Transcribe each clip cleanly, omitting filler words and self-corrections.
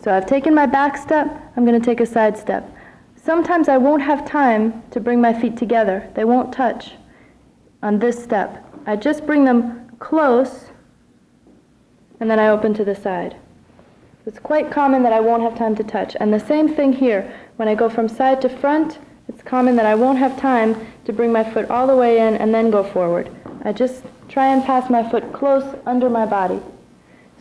So I've taken my back step, I'm going to take a side step. Sometimes I won't have time to bring my feet together. They won't touch on this step. I just bring them close, and then I open to the side. It's quite common that I won't have time to touch. And the same thing here. When I go from side to front, it's common that I won't have time to bring my foot all the way in and then go forward. I just try and pass my foot close under my body.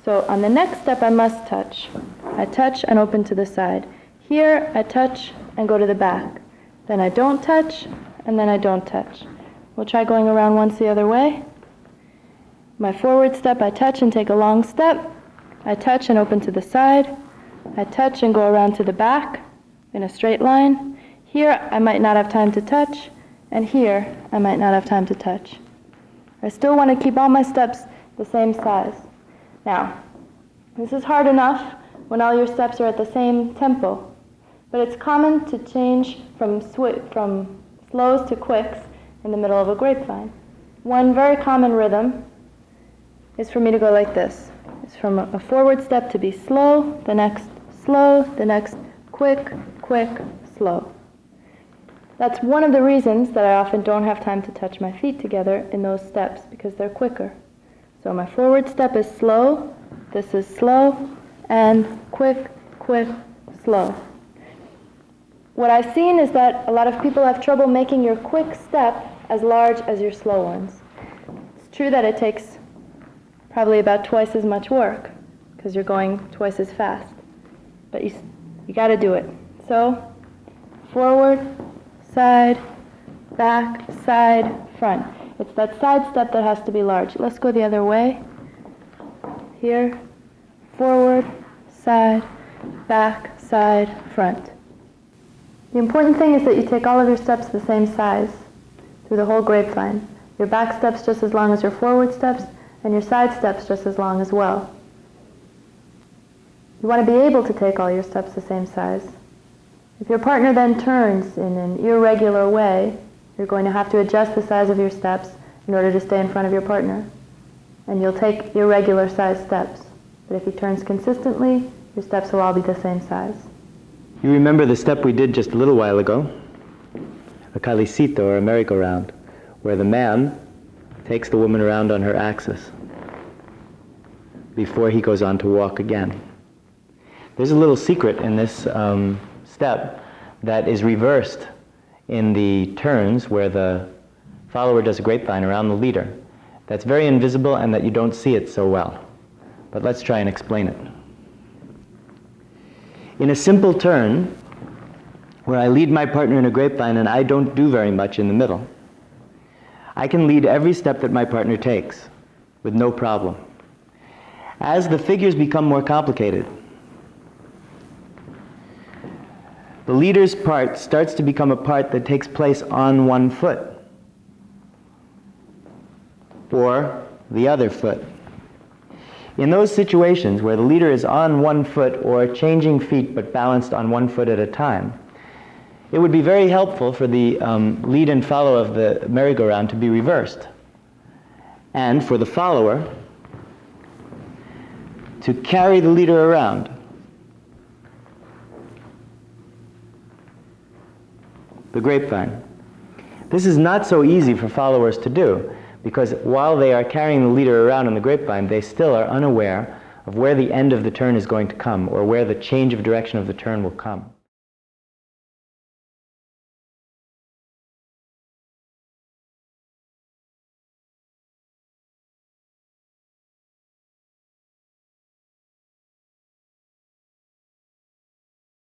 So on the next step, I must touch. I touch and open to the side. Here, I touch and go to the back. Then I don't touch, and then I don't touch. We'll try going around once the other way. My forward step, I touch and take a long step. I touch and open to the side. I touch and go around to the back in a straight line. Here, I might not have time to touch, and here, I might not have time to touch. I still want to keep all my steps the same size. Now, this is hard enough when all your steps are at the same tempo, but it's common to change from slows to quicks in the middle of a grapevine. One very common rhythm is for me to go like this. It's from a forward step to be slow, the next quick, quick, slow. That's one of the reasons that I often don't have time to touch my feet together in those steps, because they're quicker. So my forward step is slow, this is slow, and quick, quick, slow. What I've seen is that a lot of people have trouble making your quick step as large as your slow ones. It's true that it takes probably about twice as much work, because you're going twice as fast. But you got to do it. So, forward, side, back, side, front. It's that side step that has to be large. Let's go the other way. Here, forward, side, back, side, front. The important thing is that you take all of your steps the same size through the whole grapevine. Your back steps just as long as your forward steps, and your side steps just as long as well. You want to be able to take all your steps the same size. If your partner then turns in an irregular way, you're going to have to adjust the size of your steps in order to stay in front of your partner. And you'll take irregular sized steps. But if he turns consistently, your steps will all be the same size. You remember the step we did just a little while ago, a calicito, or a merry-go-round, where the man takes the woman around on her axis before he goes on to walk again. There's a little secret in this step that is reversed in the turns where the follower does a grapevine around the leader. That's very invisible and that you don't see it so well. But let's try and explain it. In a simple turn, where I lead my partner in a grapevine and I don't do very much in the middle, I can lead every step that my partner takes with no problem. As the figures become more complicated, the leader's part starts to become a part that takes place on one foot, or the other foot. In those situations where the leader is on one foot or changing feet but balanced on one foot at a time, it would be very helpful for the lead and follow of the merry-go-round to be reversed, and for the follower to carry the leader around. The grapevine. This is not so easy for followers to do, because while they are carrying the leader around in the grapevine, they still are unaware of where the end of the turn is going to come, or where the change of direction of the turn will come.